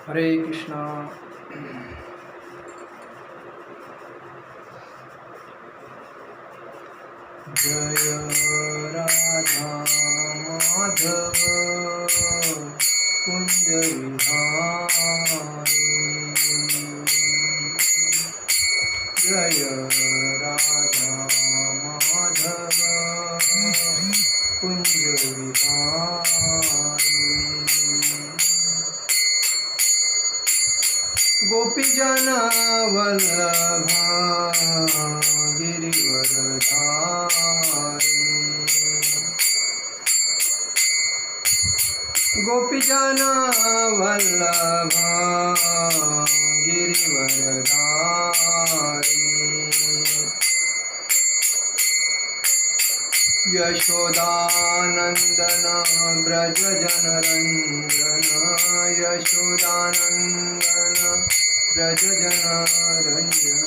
हरे कृष्णा। जय राधा माधव कुंज विहारी। जय राधा माधव कुंज विहारी। गोपीजन वल्लभा गिरिवरधारी। गोपीजन वल्लभा गिरिवरधारी। यशोदानंदन ब्रज जनरंजन। यशोदानंदन ब्रज जनरंजन।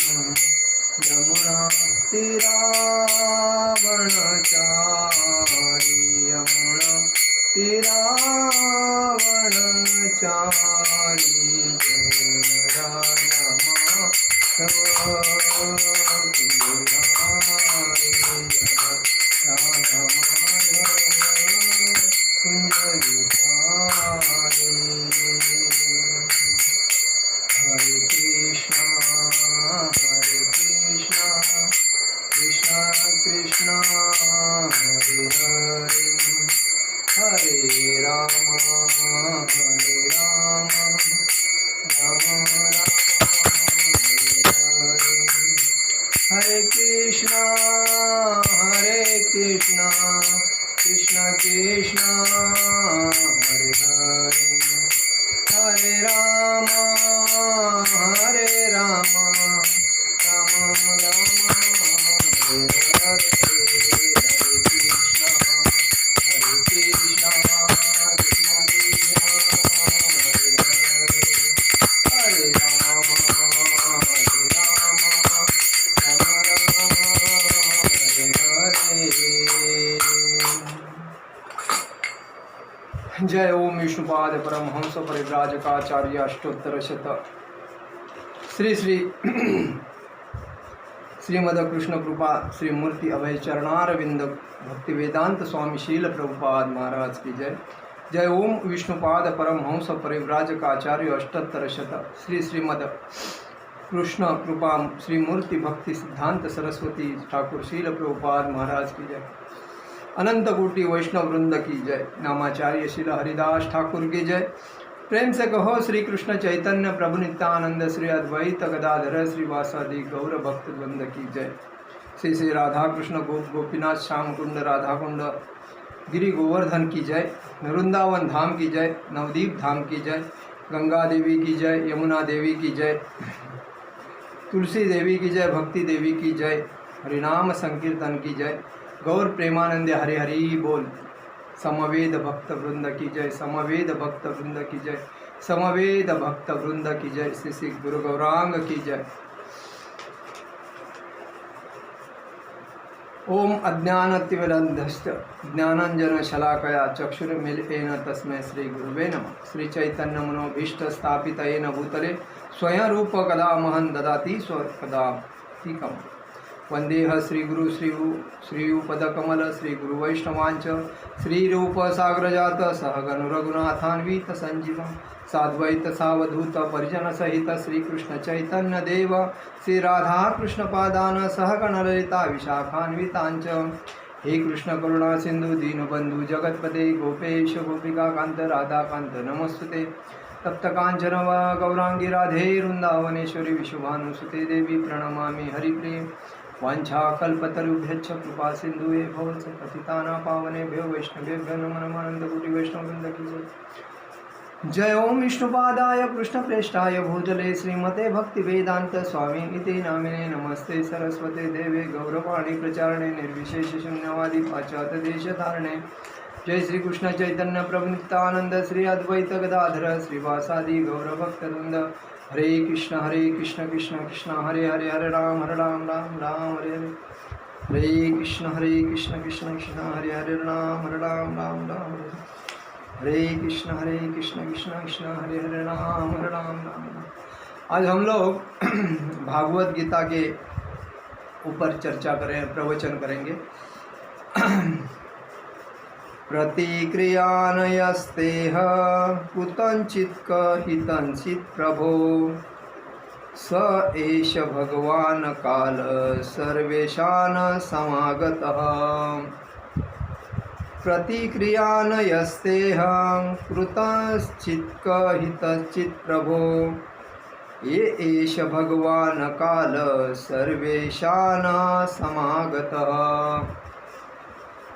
यमुना तीरावनचारी। यमुना तीरावनचारी। जय राधा माधव कुंजविहारी। राधा माधव कुंजविहारी। हरे कृष्णा कृष्णा कृष्णा हरे हरे। हरे राम राम राम हरे हरे। हरे कृष्णा कृष्णा कृष्णा हरे हरे। हरे राम राम राम हरे हरे। हरे कृष्णा कृष्णा कृष्णा हरे हरे। हरे राम राम राम हरे हरे। जय ओम विष्णुपाद परमहंस परिव्राजकाचार्य अष्टोत्तर शत श्री श्रीमद कृष्ण कृपा श्री मूर्ति अभय चरणारविंद भक्ति वेदांत स्वामी शील प्रभुपाद महाराज की जय। जय ओम विष्णुपाद परमहंस परिव्राजकाचार्य अष्टोत्तर शत श्रीमद कृष्ण कृपा श्री मूर्ति भक्ति सिद्धांत सरस्वती ठाकुर शील प्रभुपाद महाराज की जय। अनंत कोटि वैष्णव वृंद की जय। नामाचार्य श्रील हरिदास ठाकुर की जय। प्रेम से कहो श्री कृष्ण चैतन्य प्रभु नित्यानंद श्री अद्वैत गदाधर श्रीवासादि गौर भक्त वृंद की जय। श्री श्री राधा कृष्ण गोपीनाथ श्याम कुंड राधा कुंड गिरि गोवर्धन की जय। वृंदावन धाम की जय। नवदीप धाम की जय। गंगा देवी की जय। यमुना देवी की जय। तुलसी देवी की जय। भक्ति देवी की जय। हरिनाम संकीर्तन की जय। गौर प्रेमानंद हरि हरि बोल। समवेद भक्त वृंद की जय। समवेद भक्त वृंद की जय। समवेद भक्त वृंद की जय। श्री श्री गुरु गौरांग की जय। ओम अज्ञानतिमिरन्धस्य ज्ञानांजन शलाकया चक्षुरुन्मीलितेन तस्मै श्री गुरुवे नमः। श्री चैतन्य मनोभीष्ट स्थापितेन भूतले स्वयं रूप कदा महं ददाति स्वपदातिकम्। वंदेह श्रीगुरु श्रीयुपदकमल श्रीगुरु वैष्णवांच श्रीरूप साग्रजात सहगण रघुनाथान्वित संजीवं साद्वैत सावधूत परिजन सहित श्रीकृष्ण चैतन्य देव श्री राधा कृष्ण पादान सहगण ललिता विशाखान्वितांच। हे कृष्ण करुणा सिंधु दीनबंधु जगतपते गोपेश गोपिका कांत राधा कांत नमस्ते। तप्त कांचन गौरांगी राधे वृंदावनेश्वरी विश्वभानुसुते देवी प्रणमामि हरिप्रिय। वाञ्छाकल्पतरुभ्यश्च कृपा सिन्धुवे भवत्स पतितानां पावनेभ्यो वैष्णवेभ्यो नमो नमः। अनन्तकोटि वैष्णववृन्द की जय। जय ओम विष्णुपादाय कृष्णप्रेष्ठाय भूतले श्रीमते भक्तिवेदांत स्वामी इति नामिने नमस्ते सरस्वते देवे गौरवाणी प्रचारणे निर्विशेष शून्यवादी पाश्चात्य देशधारणे। जय श्री कृष्ण चैतन्य प्रभु नित्यानंद श्री अद्वैत गदाधर श्रीवासादि गौरभक्तवृंद। हरे कृष्ण कृष्ण कृष्ण हरे हरे हरे राम राम राम हरे हरे। हरे कृष्ण कृष्ण कृष्ण हरे हरे राम राम राम हरे। हरे कृष्ण कृष्ण कृष्ण हरे हरे राम राम राम। आज हम लोग भागवत गीता के ऊपर चर्चा करें, प्रवचन करेंगे। प्रतिक्रियानयस्तेह कुतंचित् कहितंचित् प्रभो स एष भगवान काल सर्वेशान समागतः। प्रतिक्रियानयस्तेह कुतंचित् कहितंचित् प्रभो ये एष भगवान काल सर्वेशान समागतः।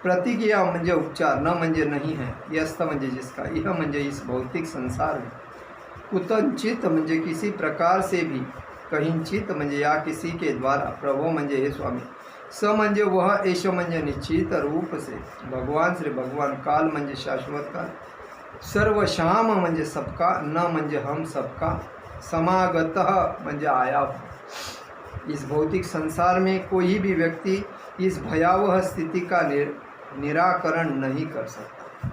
प्रतिक्रिया म्हणजे उपचार, न म्हणजे नहीं है, यस्त म्हणजे जिसका, यह म्हणजे इस भौतिक संसार में, कुतंचित म्हणजे किसी प्रकार से भी, कहिंचित म्हणजे या किसी के द्वारा, प्रभो म्हणजे हे स्वामी, स म्हणजे वह, एष म्हणजे निश्चित रूप से, भगवान श्री भगवान, काल म्हणजे शाश्वत काल, सर्वशाम म्हणजे सबका, न म्हणजे हम सबका, समागतः म्हणजे आया। इस भौतिक संसार में कोई भी व्यक्ति इस भयावह स्थिति का निराकरण नहीं कर सकता।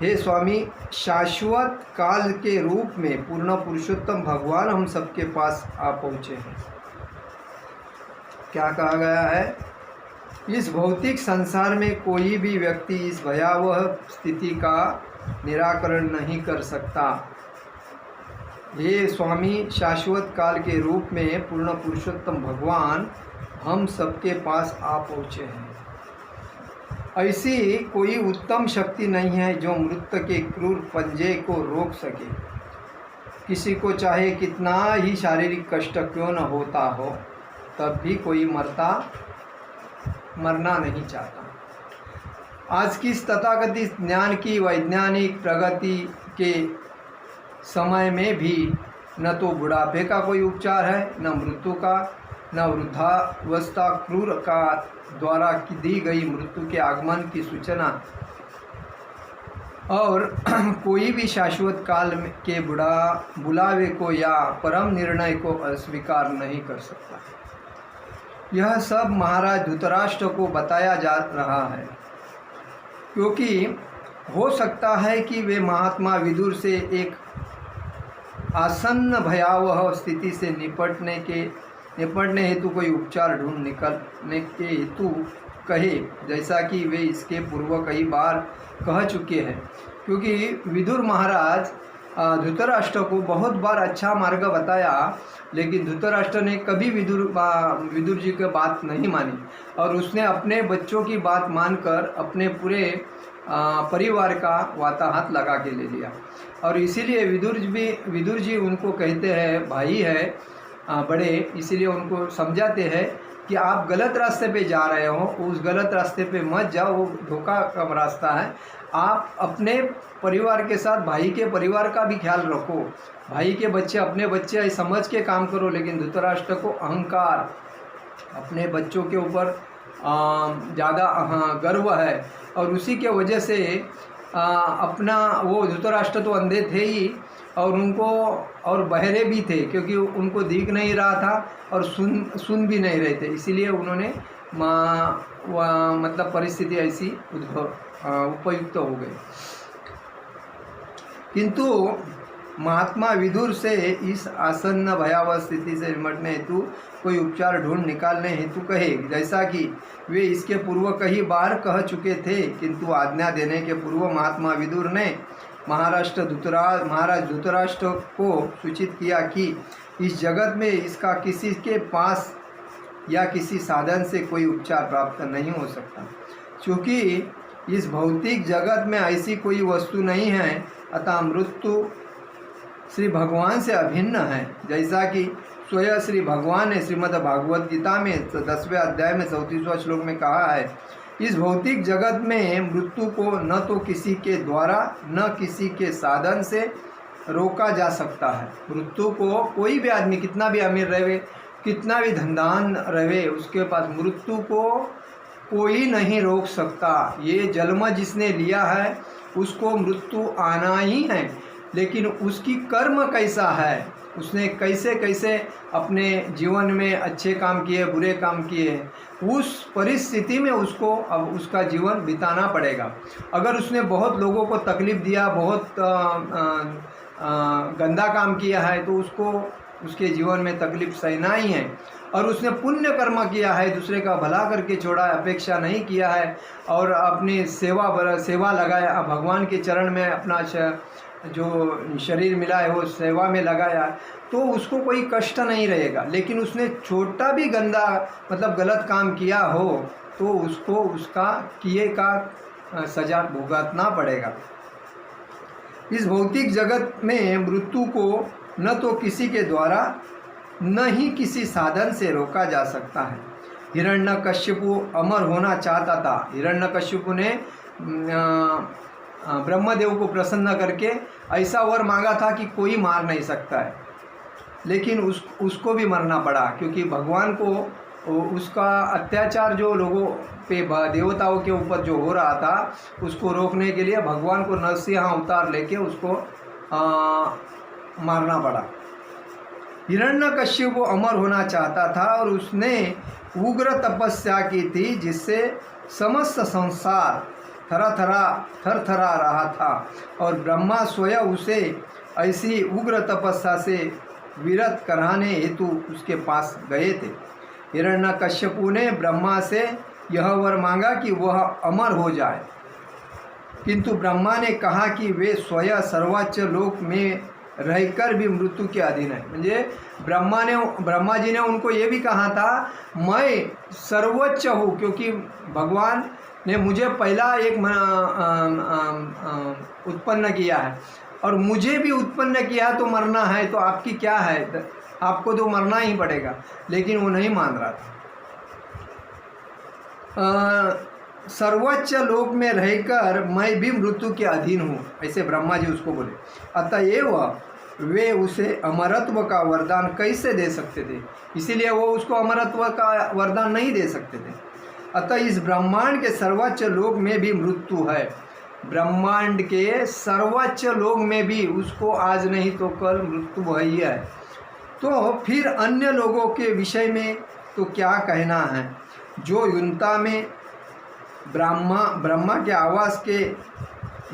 हे स्वामी, शाश्वत काल के रूप में पूर्ण पुरुषोत्तम भगवान हम सबके पास आ पहुँचे हैं। क्या कहा गया है? इस भौतिक संसार में कोई भी व्यक्ति इस भयावह स्थिति का निराकरण नहीं कर सकता। हे स्वामी, शाश्वत काल के रूप में पूर्ण पुरुषोत्तम भगवान हम सबके पास आ पहुँचे हैं। ऐसी कोई उत्तम शक्ति नहीं है जो मृत्यु के क्रूर पंजे को रोक सके। किसी को चाहे कितना ही शारीरिक कष्ट क्यों न होता हो, तब भी कोई मरना नहीं चाहता। आज की तथाकथित ज्ञान की वैज्ञानिक प्रगति के समय में भी न तो बुढ़ापे का कोई उपचार है, न मृत्यु का, न वृद्धावस्था क्रूर का द्वारा दी गई मृत्यु के आगमन की सूचना, और कोई भी शाश्वत काल के बुलावे को या परम निर्णय को अस्वीकार नहीं कर सकता। यह सब महाराज धृतराष्ट्र को बताया जा रहा है, क्योंकि हो सकता है कि वे महात्मा विदुर से एक आसन्न भयावह स्थिति से निपटने हेतु कोई उपचार ढूंढ निकलने के हेतु कहे, जैसा कि वे इसके पूर्व कई बार कह चुके हैं। क्योंकि विदुर महाराज धृतराष्ट्र को बहुत बार अच्छा मार्ग बताया, लेकिन धृतराष्ट्र ने कभी विदुर जी की बात नहीं मानी, और उसने अपने बच्चों की बात मानकर अपने पूरे परिवार का वाताहत लगा के ले लिया। और इसीलिए विदुर जी उनको कहते हैं, भाई है बड़े, इसीलिए उनको समझाते हैं कि आप गलत रास्ते पे जा रहे हो, उस गलत रास्ते पे मत जाओ, वो धोखा का रास्ता है। आप अपने परिवार के साथ भाई के परिवार का भी ख्याल रखो, भाई के बच्चे अपने बच्चे समझ के काम करो। लेकिन धृतराष्ट्र को अहंकार, अपने बच्चों के ऊपर ज़्यादा गर्व है, और उसी के वजह से अपना, वो धृतराष्ट्र तो अंधे थे ही, और बहरे भी थे, क्योंकि उनको दिख नहीं रहा था और सुन भी नहीं रहे थे। इसीलिए उन्होंने मतलब परिस्थिति ऐसी उपयुक्त हो गई। किंतु महात्मा विदुर से इस आसन्न भयावह स्थिति से निपटने हेतु कोई उपचार ढूंढ निकालने हेतु कहे, जैसा कि वे इसके पूर्व कई बार कह चुके थे। किंतु आज्ञा देने के पूर्व महात्मा विदुर ने महाराज धृतराष्ट्र को सूचित किया कि इस जगत में इसका किसी के पास या किसी साधन से कोई उपचार प्राप्त नहीं हो सकता, क्योंकि इस भौतिक जगत में ऐसी कोई वस्तु नहीं है, अतः मृत्यु श्री भगवान से अभिन्न है। जैसा कि स्वयं श्री भगवान ने श्रीमद् भागवत गीता में 10वें अध्याय में 34वां श्लोक में कहा है, इस भौतिक जगत में मृत्यु को न तो किसी के द्वारा न किसी के साधन से रोका जा सकता है। मृत्यु को कोई भी आदमी, कितना भी अमीर रहे, कितना भी धनदान रहे, उसके पास मृत्यु को कोई नहीं रोक सकता। ये जन्म जिसने लिया है उसको मृत्यु आना ही है। लेकिन उसकी कर्म कैसा है, उसने कैसे कैसे अपने जीवन में अच्छे काम किए बुरे काम किए, उस परिस्थिति में उसको अब उसका जीवन बिताना पड़ेगा। अगर उसने बहुत लोगों को तकलीफ़ दिया, बहुत गंदा काम किया है, तो उसको उसके जीवन में तकलीफ़ सहना ही है। और उसने पुण्य कर्म किया है, दूसरे का भला करके छोड़ा है, अपेक्षा नहीं किया है और अपनी सेवा लगाया, भगवान के चरण में अपना जो शरीर मिला है वो सेवा में लगाया, तो उसको कोई कष्ट नहीं रहेगा। लेकिन उसने छोटा भी गंदा मतलब गलत काम किया हो तो उसको उसका किए का सजा भुगतना पड़ेगा। इस भौतिक जगत में मृत्यु को न तो किसी के द्वारा न ही किसी साधन से रोका जा सकता है। हिरण्यकश्यपु अमर होना चाहता था। हिरण्यकश्यपु ने ब्रह्मदेव को प्रसन्न करके ऐसा वर मांगा था कि कोई मार नहीं सकता है, लेकिन उसको भी मरना पड़ा, क्योंकि भगवान को उसका अत्याचार जो लोगों पे देवताओं के ऊपर जो हो रहा था उसको रोकने के लिए भगवान को नरसिंह अवतार लेके उसको मारना पड़ा। हिरण्यकश्यप अमर होना चाहता था और उसने उग्र तपस्या की थी, जिससे समस्त संसार थरथरा रहा था और ब्रह्मा स्वयं उसे ऐसी उग्र तपस्या से विरत कराने हेतु उसके पास गए थे। हिरण्यकश्यपु ने ब्रह्मा से यह वर मांगा कि वह अमर हो जाए, किंतु ब्रह्मा ने कहा कि वे स्वयं सर्वोच्च लोक में रहकर भी मृत्यु के अधीन है। म्हणजे ब्रह्मा जी ने उनको ये भी कहा था, मैं सर्वोच्च हूँ, क्योंकि भगवान ने मुझे पहला एक उत्पन्न किया है और मुझे भी उत्पन्न किया तो मरना है, तो आपकी क्या है, आपको तो मरना ही पड़ेगा। लेकिन वो नहीं मान रहा था। सर्वोच्च लोक में रहकर मैं भी मृत्यु के अधीन हूँ, ऐसे ब्रह्मा जी उसको बोले। अतएव वे उसे अमरत्व का वरदान कैसे दे सकते थे, इसीलिए वो उसको अमरत्व का वरदान नहीं दे सकते थे। अतः इस ब्रह्मांड के सर्वोच्च लोक में भी मृत्यु है। ब्रह्मांड के सर्वोच्च लोक में भी उसको आज नहीं तो कल मृत्यु है ही है। तो फिर अन्य लोगों के विषय में तो क्या कहना है। जो युनता में ब्रह्मा के आवास के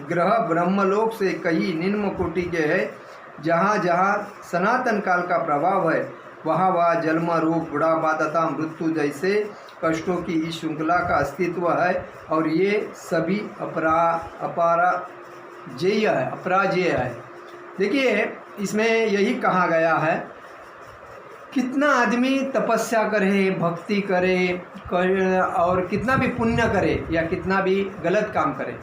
ग्रह ब्रह्मलोक से कई निम्न कोटि के है, जहाँ जहाँ सनातन काल का प्रभाव है, वहाँ वहाँ जन्म रूप बुढ़ापा तथा मृत्यु जैसे कष्टों की इस श्रृंखला का अस्तित्व है और ये सभी अपराजेय है। देखिए इसमें यही कहा गया है, कितना आदमी तपस्या करे, भक्ति करे और कितना भी पुण्य करे या कितना भी गलत काम करे,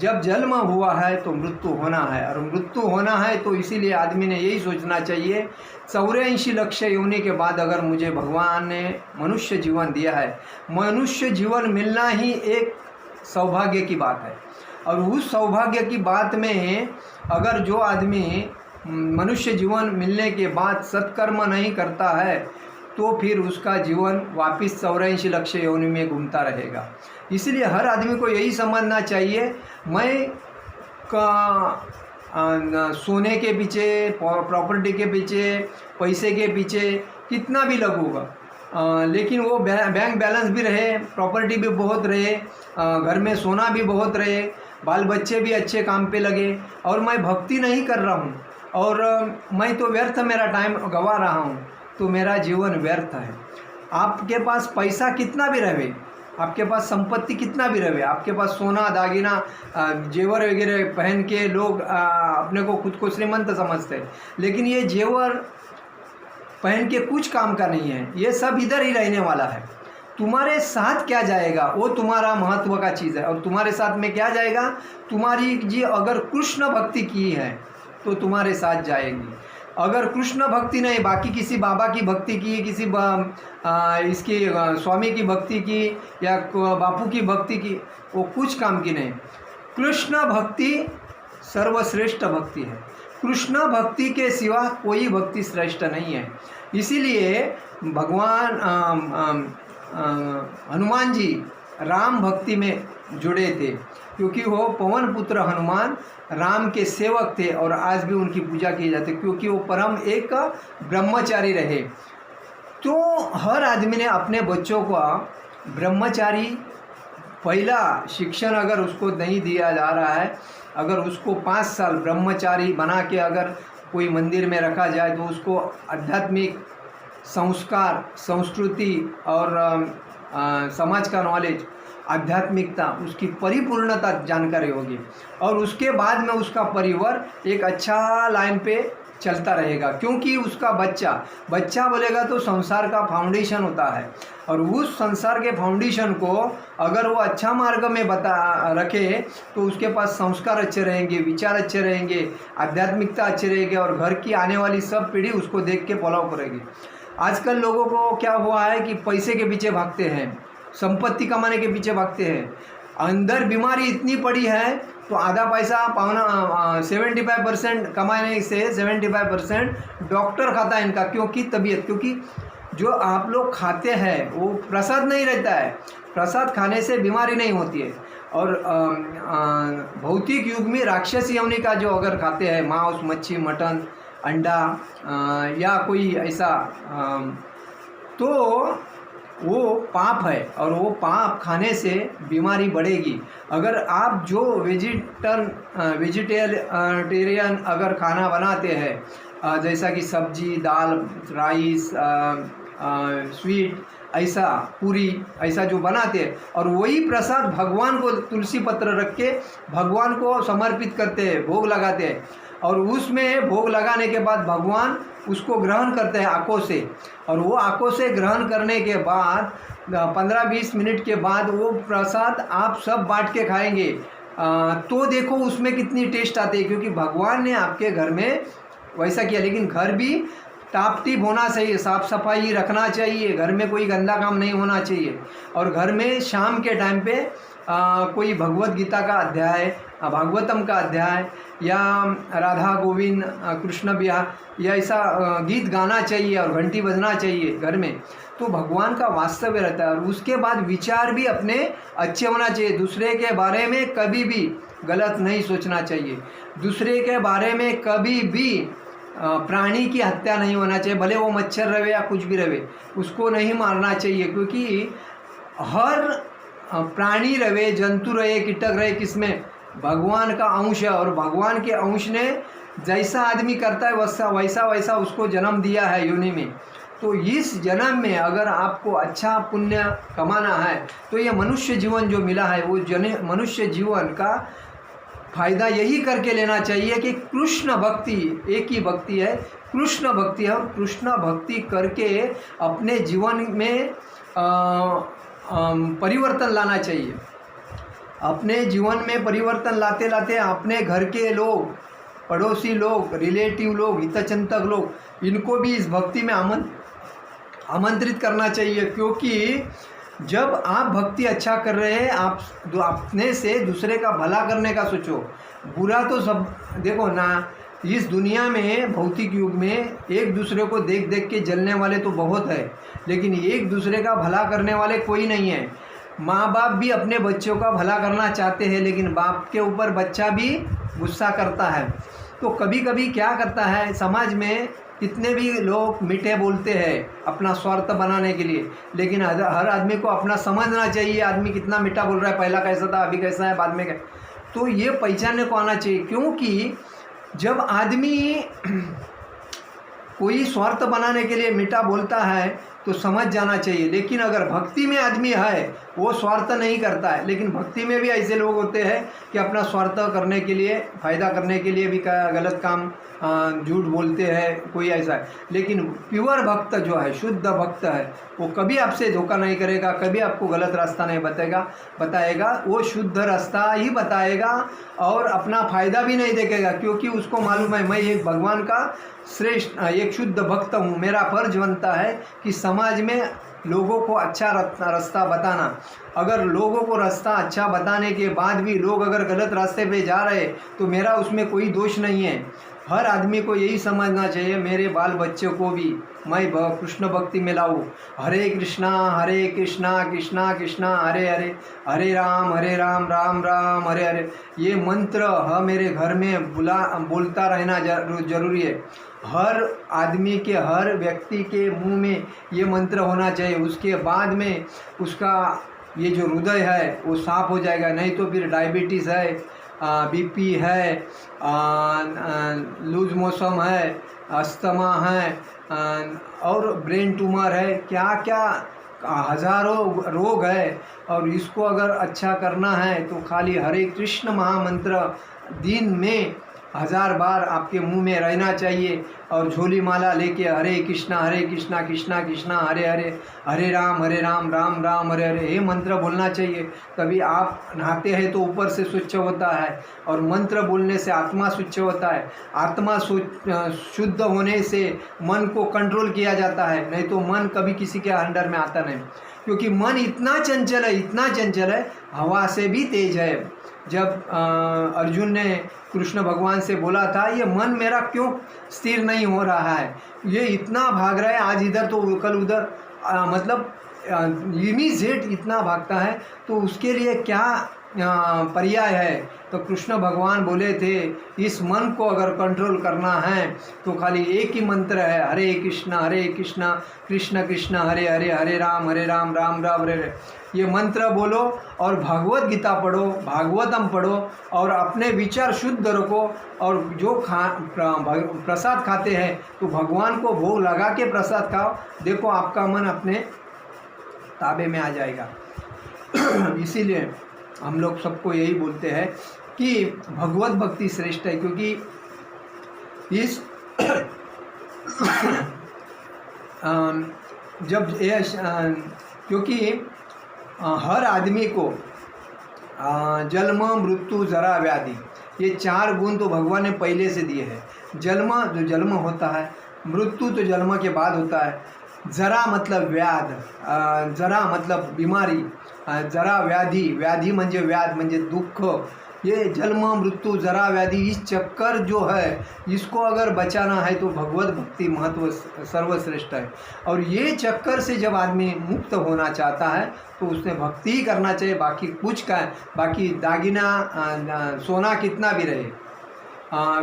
जब जन्म हुआ है तो मृत्यु होना है। और मृत्यु होना है तो इसीलिए आदमी ने यही सोचना चाहिए, 84 लक्ष योनि के बाद अगर मुझे भगवान ने मनुष्य जीवन दिया है, मनुष्य जीवन मिलना ही एक सौभाग्य की बात है। और उस सौभाग्य की बात में अगर जो आदमी मनुष्य जीवन मिलने के बाद सत्कर्म नहीं करता है, तो फिर उसका जीवन वापस 84 लक्ष योनि में घूमता रहेगा। इसलिए हर आदमी को यही समझना चाहिए, मैं सोने के पीछे, प्रॉपर्टी के पीछे, पैसे के पीछे कितना भी लगूंगा, लेकिन वो बैंक बैलेंस भी रहे, प्रॉपर्टी भी बहुत रहे, घर में सोना भी बहुत रहे, बाल बच्चे भी अच्छे काम पे लगे, और मैं भक्ति नहीं कर रहा हूँ और मैं तो व्यर्थ मेरा टाइम गंवा रहा हूँ, तो मेरा जीवन व्यर्थ है। आपके पास पैसा कितना भी रहे, आपके पास संपत्ति कितना भी रहे, आपके पास सोना दागिना जेवर वगैरह पहन के लोग अपने को खुद को श्रीमंत समझते हैं, लेकिन ये जेवर पहन के कुछ काम का नहीं है, ये सब इधर ही रहने वाला है। तुम्हारे साथ क्या जाएगा वो तुम्हारा महत्व का चीज़ है। और तुम्हारे साथ में क्या जाएगा, तुम्हारी जी अगर कृष्ण भक्ति की है तो तुम्हारे साथ जाएगी, अगर कृष्ण भक्ति नहीं, बाकी किसी बाबा की भक्ति की, किसी इसकी स्वामी की भक्ति की या बापू की भक्ति की, वो कुछ काम की नहीं। कृष्ण भक्ति सर्वश्रेष्ठ भक्ति है, कृष्ण भक्ति के सिवा कोई भक्ति श्रेष्ठ नहीं है। इसीलिए भगवान हनुमान जी राम भक्ति में जुड़े थे, क्योंकि वो पवन पुत्र हनुमान राम के सेवक थे और आज भी उनकी पूजा की जाती है, क्योंकि वो परम एक ब्रह्मचारी रहे। तो हर आदमी ने अपने बच्चों को ब्रह्मचारी पहला शिक्षण अगर उसको नहीं दिया जा रहा है, अगर उसको 5 साल ब्रह्मचारी बना के अगर कोई मंदिर में रखा जाए तो उसको आध्यात्मिक संस्कार, संस्कृति और समाज का नॉलेज, आध्यात्मिकता, उसकी परिपूर्णता जानकारी होगी और उसके बाद में उसका परिवार एक अच्छा लाइन पे चलता रहेगा, क्योंकि उसका बच्चा बोलेगा तो संसार का फाउंडेशन होता है और उस संसार के फाउंडेशन को अगर वो अच्छा मार्ग में रखे तो उसके पास संस्कार अच्छे रहेंगे, विचार अच्छे रहेंगे, आध्यात्मिकता अच्छी रहेगी और घर की आने वाली सब पीढ़ी उसको देख के फॉलो करेगी। आजकल लोगों को क्या हुआ है कि पैसे के पीछे भागते हैं, संपत्ति कमाने के पीछे भागते हैं, अंदर बीमारी इतनी पड़ी है तो आधा पैसा पावना 75% कमाने से 75% डॉक्टर खाता है इनका, क्योंकि तबीयत, क्योंकि जो आप लोग खाते हैं वो प्रसाद नहीं रहता है, प्रसाद खाने से बीमारी नहीं होती है। और भौतिक युग में राक्षसी योनि का जो अगर खाते हैं मांस, मच्छी, मटन, अंडा या कोई ऐसा तो वो पाप है और वो पाप खाने से बीमारी बढ़ेगी। अगर आप जो वेजिटेरियन अगर खाना बनाते हैं जैसा कि सब्जी, दाल, राइस, स्वीट, ऐसा पूरी, ऐसा जो बनाते हैं और वही प्रसाद भगवान को तुलसी पत्र रख के भगवान को समर्पित करते हैं, भोग लगाते हैं और उसमें भोग लगाने के बाद भगवान उसको ग्रहण करते हैं आँखों से और वो आँखों से ग्रहण करने के बाद 15-20 मिनट के बाद वो प्रसाद आप सब बांट के खाएंगे तो देखो उसमें कितनी टेस्ट आती है, क्योंकि भगवान ने आपके घर में वैसा किया। लेकिन घर भी टाप टीप होना चाहिए, साफ़ सफाई रखना चाहिए, घर में कोई गंदा काम नहीं होना चाहिए और घर में शाम के टाइम पे कोई भगवत गीता का अध्याय, भागवतम का अध्याय या राधा गोविंद कृष्ण बिहार या ऐसा गीत गाना चाहिए और घंटी बजना चाहिए घर में, तो भगवान का वास्तव्य रहता है। और उसके बाद विचार भी अपने अच्छे होना चाहिए, दूसरे के बारे में कभी भी गलत नहीं सोचना चाहिए, दूसरे के बारे में कभी भी प्राणी की हत्या नहीं होना चाहिए, भले वो मच्छर रहे या कुछ भी रहे, उसको नहीं मारना चाहिए, क्योंकि हर प्राणी रहे, जंतु रहे, कीटक रहे, किसमें भगवान का अंश है और भगवान के अंश ने जैसा आदमी करता है वैसा उसको जन्म दिया है योनि में। तो इस जन्म में अगर आपको अच्छा पुण्य कमाना है तो ये मनुष्य जीवन जो मिला है वो मनुष्य जीवन का फायदा यही करके लेना चाहिए कि कृष्ण भक्ति, एक ही भक्ति है, कृष्ण भक्ति है और कृष्ण भक्ति करके अपने जीवन में परिवर्तन लाना चाहिए। अपने जीवन में परिवर्तन लाते लाते अपने घर के लोग, पड़ोसी लोग, रिलेटिव लोग, हितचिंतक लोग, इनको भी इस भक्ति में आमंत्रित करना चाहिए, क्योंकि जब आप भक्ति अच्छा कर रहे हैं, आप अपने से दूसरे का भला करने का सोचो। बुरा तो सब देखो ना, इस दुनिया में भौतिक युग में एक दूसरे को देख देख के जलने वाले तो बहुत है, लेकिन एक दूसरे का भला करने वाले कोई नहीं है। माँ बाप भी अपने बच्चों का भला करना चाहते हैं, लेकिन बाप के ऊपर बच्चा भी गुस्सा करता है। तो कभी कभी क्या करता है, समाज में कितने भी लोग मीठे बोलते हैं अपना स्वार्थ बनाने के लिए, लेकिन हर आदमी को अपना समझना चाहिए, आदमी कितना मीठा बोल रहा है, पहला कैसा था, अभी कैसा है, बाद में क्या। तो ये पहचानने को आना चाहिए, क्योंकि जब आदमी कोई स्वार्थ बनाने के लिए मीठा बोलता है तो समझ जाना चाहिए। लेकिन अगर भक्ति में आदमी है वो स्वार्थ नहीं करता है, लेकिन भक्ति में भी ऐसे लोग होते हैं कि अपना स्वार्थ करने के लिए, फ़ायदा करने के लिए भी गलत काम, झूठ बोलते हैं, कोई ऐसा है। लेकिन प्योर भक्त जो है, शुद्ध भक्त है, वो कभी आपसे धोखा नहीं करेगा, कभी आपको गलत रास्ता नहीं बताएगा, वो शुद्ध रास्ता ही बताएगा और अपना फ़ायदा भी नहीं देखेगा, क्योंकि उसको मालूम है मैं एक भगवान का श्रेष्ठ, एक शुद्ध भक्त हूँ, मेरा फर्ज बनता है कि समाज में लोगों को अच्छा रास्ता बताना। अगर लोगों को रास्ता अच्छा बताने के बाद भी लोग अगर गलत रास्ते पे जा रहे तो मेरा उसमें कोई दोष नहीं है। हर आदमी को यही समझना चाहिए, मेरे बाल बच्चे को भी मैं कृष्ण भक्ति में लाऊं। हरे कृष्णा कृष्णा कृष्णा हरे हरे, हरे राम राम राम हरे हरे। ये मंत्र मेरे घर में बोलता रहना जरूरी है। हर आदमी के, हर व्यक्ति के मुंह में ये मंत्र होना चाहिए। उसके बाद में उसका ये जो हृदय है वो साफ हो जाएगा। नहीं तो फिर डायबिटीज़ है, बीपी है, लूज मोशन है, अस्थमा है, और ब्रेन ट्यूमर है, क्या क्या हजारों रोग है। और इसको अगर अच्छा करना है तो खाली हरे कृष्ण महामंत्र दिन में 1000 बार आपके मुंह में रहना चाहिए। और झोली माला लेके हरे कृष्णा कृष्णा कृष्णा हरे हरे, हरे राम राम राम हरे हरे, ये मंत्र बोलना चाहिए। कभी आप नहाते हैं तो ऊपर से स्वच्छ होता है, और मंत्र बोलने से आत्मा स्वच्छ होता है। आत्मा शुद्ध होने से मन को कंट्रोल किया जाता है, नहीं तो मन कभी किसी के अंडर में आता नहीं। क्योंकि मन इतना चंचल है, हवा से भी तेज है। जब अर्जुन ने कृष्ण भगवान से बोला था, ये मन मेरा क्यों स्थिर नहीं हो रहा है, ये इतना भाग रहा है, आज इधर तो कल उधर, मतलब इमीडिएट इतना भागता है, तो उसके लिए क्या पर्याय है। तो कृष्ण भगवान बोले थे, इस मन को अगर कंट्रोल करना है तो खाली एक ही मंत्र है, हरे कृष्णा कृष्ण कृष्ण हरे हरे, हरे राम राम राम हरे हरे। ये मंत्र बोलो और भगवत गीता पढ़ो, भागवतम पढ़ो, और अपने विचार शुद्ध रखो। और जो प्रसाद खाते हैं तो भगवान को भोग लगा के प्रसाद खाओ, देखो आपका मन अपने ताबे में आ जाएगा। इसीलिए हम लोग सबको यही बोलते हैं कि भगवत भक्ति श्रेष्ठ है। क्योंकि इस जब ये क्योंकि हर आदमी को जन्म मृत्यु जरा व्याधि, ये 4 गुण तो भगवान ने पहले से दिए हैं। जन्म जो जन्म होता है, मृत्यु तो जन्म के बाद होता है, जरा मतलब व्याध, जरा मतलब बीमारी, जरा व्याधी म्हणजे व्याध म्हणजे दुःख। ये जन्म मृत्यु जरा व्याधि, इस चक्कर जो है इसको अगर बचाना है तो भगवत भक्ति महत्व सर्वश्रेष्ठ है। और ये चक्कर से जब आदमी मुक्त होना चाहता है तो उसने भक्ति ही करना चाहिए। बाकी कुछ का, बाकी दागिना सोना कितना भी रहे,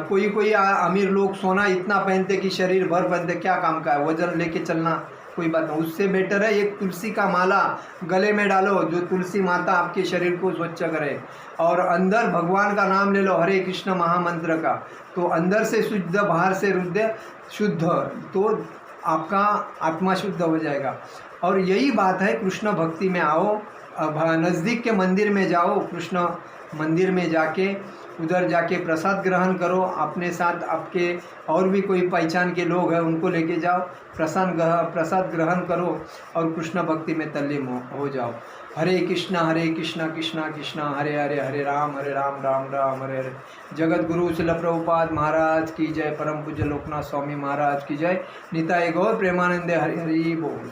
कोई अमीर लोग सोना इतना पहनते कि शरीर भर पहनते, क्या काम का है, वजन लेके चलना कोई बात नहीं। उससे बेटर है एक तुलसी का माला गले में डालो, जो तुलसी माता आपके शरीर को स्वच्छ करे। और अंदर भगवान का नाम ले लो, हरे कृष्ण महामंत्र का, तो अंदर से शुद्ध, बाहर से शुद्ध, तो आपका आत्मा शुद्ध हो जाएगा। और यही बात है, कृष्ण भक्ति में आओ, नज़दीक के मंदिर में जाओ, कृष्ण मंदिर में जाके उधर जाके प्रसाद ग्रहण करो, अपने साथ आपके और भी कोई पहचान के लोग हैं उनको लेके जाओ, प्रसाद ग्रहण करो और कृष्ण भक्ति में तल्लीन हो जाओ। हरे कृष्णा कृष्णा कृष्णा हरे हरे, हरे राम राम राम हरे हरे। जगत गुरु शिल प्रभुपाद महाराज की जय, परम पूज्य लोकनाथ स्वामी महाराज की जय। निताय गौर प्रेमानंदे, हरि हरि बोल।